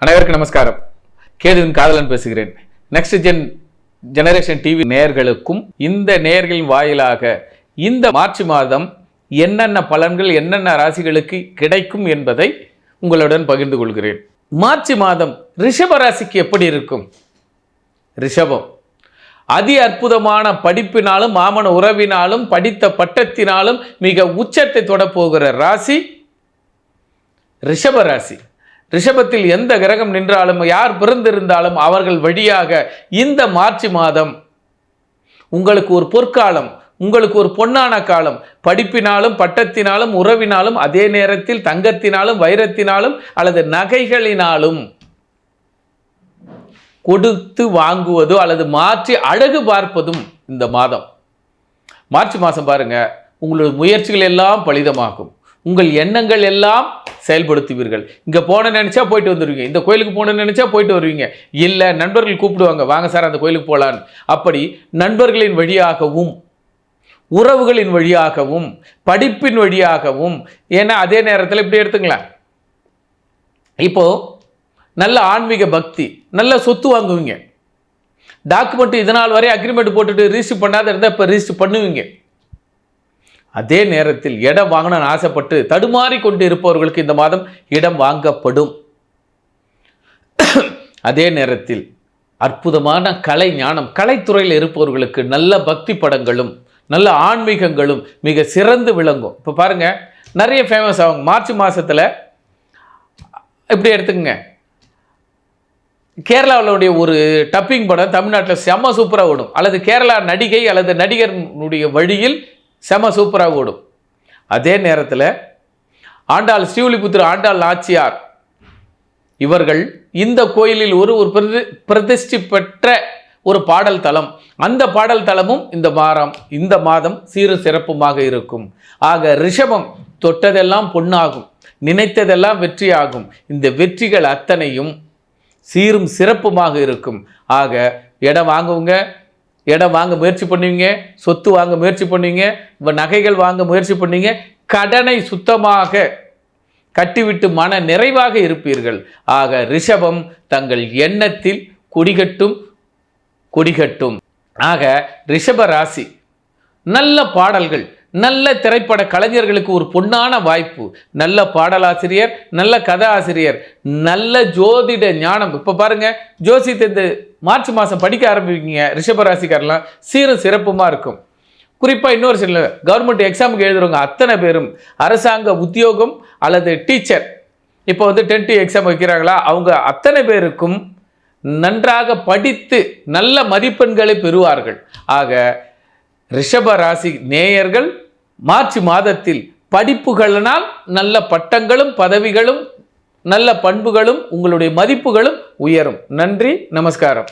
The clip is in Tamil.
அனைவருக்கும் நமஸ்காரம். கேதுவின் காதலன் பேசுகிறேன். நெக்ஸ்ட் ஜெனரேஷன் டிவி நேயர்களுக்கும் இந்த நேயர்களின் வாயிலாக இந்த மார்ச் மாதம் என்னென்ன பலன்கள் என்னென்ன ராசிகளுக்கு கிடைக்கும் என்பதை உங்களுடன் பகிர்ந்து கொள்கிறேன். மார்ச் மாதம் ரிஷப ராசிக்கு எப்படி இருக்கும்? ரிஷபம் அதி அற்புதமான படிப்பினாலும் மாமன உறவினாலும் படித்த பட்டத்தினாலும் மிக உச்சத்தை தொடப்போகிற ராசி ரிஷப ராசி. ரிஷபத்தில் எந்த கிரகம் நின்றாலும் யார் பிறந்திருந்தாலும் அவர்கள் வழியாக இந்த மார்ச் மாதம் உங்களுக்கு ஒரு பொற்காலம், உங்களுக்கு ஒரு பொன்னான காலம். படிப்பினாலும் பட்டத்தினாலும் உறவினாலும் அதே நேரத்தில் தங்கத்தினாலும் வைரத்தினாலும் அல்லது நகைகளினாலும் கொடுத்து வாங்குவதோ அல்லது மாற்றி அழகு பார்ப்பதும் இந்த மாதம். மார்ச் மாதம் பாருங்க, உங்களுடைய முயற்சிகள் எல்லாம் பலிதமாகும். உங்கள் எண்ணங்கள் எல்லாம் செயல்படுத்துவீர்கள். இங்கே போன நினைச்சா போயிட்டு வந்துடுவீங்க, இந்த கோயிலுக்கு போன நினைச்சா போயிட்டு வருவீங்க. இல்லை நண்பர்கள் கூப்பிடுவாங்க, வாங்க சார் அந்த கோயிலுக்கு போகலான்னு. அப்படி நண்பர்களின் வழியாகவும் உறவுகளின் வழியாகவும் படிப்பின் வழியாகவும், ஏன்னா அதே நேரத்தில் இப்படி எடுத்துங்களேன், இப்போ நல்ல ஆன்மீக பக்தி, நல்ல சொத்து வாங்குவீங்க. டாக்குமெண்ட் இதனால் வரை அக்ரிமெண்ட் போட்டுட்டு ரிஜிஸ்டர் பண்ணாத இருந்தால் இப்போ ரிஜிஸ்டர் பண்ணுவீங்க. அதே நேரத்தில் இடம் வாங்கணும்னு ஆசைப்பட்டு தடுமாறி கொண்டு இருப்பவர்களுக்கு இந்த மாதம் இடம் வாங்கப்படும். அதே நேரத்தில் அற்புதமான கலை ஞானம், கலைத்துறையில் இருப்பவர்களுக்கு நல்ல பக்தி படங்களும் நல்ல ஆன்மீகங்களும் மிக சிறந்து விளங்கும். இப்போ பாருங்க, நிறைய ஃபேமஸ் ஆகும் மார்ச் மாதத்தில். இப்படி எடுத்துக்கங்க, கேரளாவுடைய ஒரு டப்பிங் படம் தமிழ்நாட்டில் செம சூப்பராக ஓடும், அல்லது கேரளா நடிகை அல்லது நடிகருடைய வழியில் செம சூப்பராக ஓடும். அதே நேரத்தில் ஆண்டாள் ஸ்ரீவில்லிபுத்தூர் ஆண்டாள் நாச்சியார் இவர்கள் இந்த கோயிலில் ஒரு பிரதிஷ்டி பெற்ற ஒரு பாடல் தலம், அந்த பாடல் தலமும் இந்த மாதம் சீரு சிறப்புமாக இருக்கும். ஆக ரிஷபம் தொட்டதெல்லாம் பொன்னாகும், நினைத்ததெல்லாம் வெற்றியாகும். இந்த வெற்றிகள் அத்தனையும் சீரும் சிறப்புமாக இருக்கும். ஆக இடம் வாங்குவங்க, இடம் வாங்க முயற்சி பண்ணுவீங்க, சொத்து வாங்க முயற்சி பண்ணுவீங்க, நகைகள் வாங்க முயற்சி பண்ணுவீங்க, கடனை சுத்தமாக கட்டிவிட்டு மன நிறைவாக இருப்பீர்கள். ஆக ரிஷபம் தங்கள் எண்ணத்தில் கொடிகட்டும். ஆக ரிஷப ராசி நல்ல பாடல்கள், நல்ல திரைப்பட கலைஞர்களுக்கு ஒரு பொன்னான வாய்ப்பு. நல்ல பாடலாசிரியர், நல்ல கதை ஆசிரியர், நல்ல ஜோதிட ஞானம். இப்போ பாருங்க, ஜோசியத்தை இந்த மார்ச் மாதம் படிக்க ஆரம்பிப்பீங்க. ரிஷபராசிக்காரெல்லாம் சீரும் சிறப்புமாக இருக்கும். குறிப்பாக இன்னொரு சில கவர்மெண்ட் எக்ஸாமுக்கு எழுதுறவங்க அத்தனை பேரும் அரசாங்க உத்தியோகம் அல்லது டீச்சர், இப்போ 10th எக்ஸாம் வைக்கிறாங்களா, அவங்க அத்தனை பேருக்கும் நன்றாக படித்து நல்ல மதிப்பெண்களை பெறுவார்கள். ஆக ரிஷப ராசி நேயர்கள் மார்ச் மாதத்தில் படிப்புகளினால் நல்ல பட்டங்களும் பதவிகளும் நல்ல பண்புகளும் உங்களுடைய மதிப்புகளும் உயரும். நன்றி, நமஸ்காரம்.